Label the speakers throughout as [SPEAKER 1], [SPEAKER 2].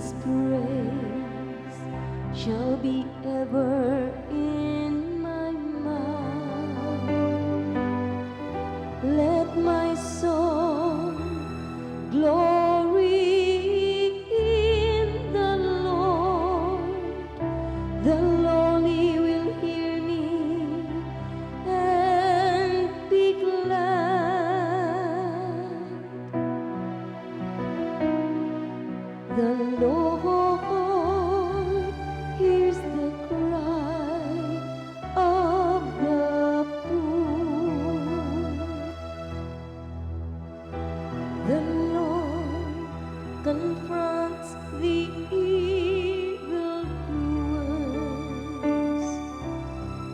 [SPEAKER 1] His praise shall be ever in my mouth. Let my soul glory in the Lord. The lowly will hear me and be glad. The Lord hears the cry of the poor. The Lord confronts the evildoers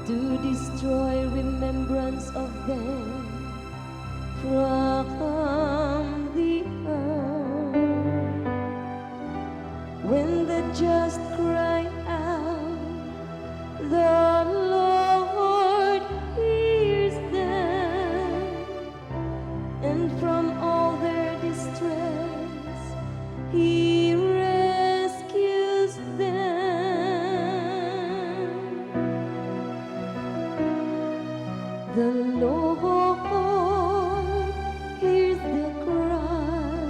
[SPEAKER 1] to destroy remembrance of them from the earth. When the just cry out, the Lord hears them, and from all their distress He rescues them. The Lord hears the cry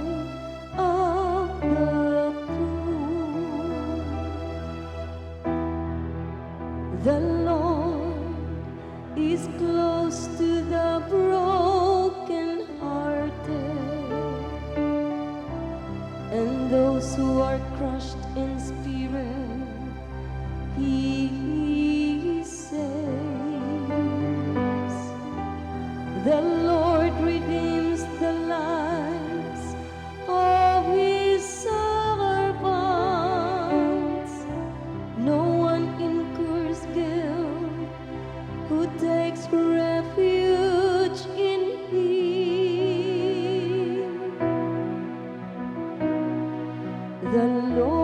[SPEAKER 1] of the poor. The Lord is close to the broken-hearted, and those who are crushed in spirit He saves. The Lord redeems the lives of His servants. No one incurs guilt who takes refuge in Him. The Lord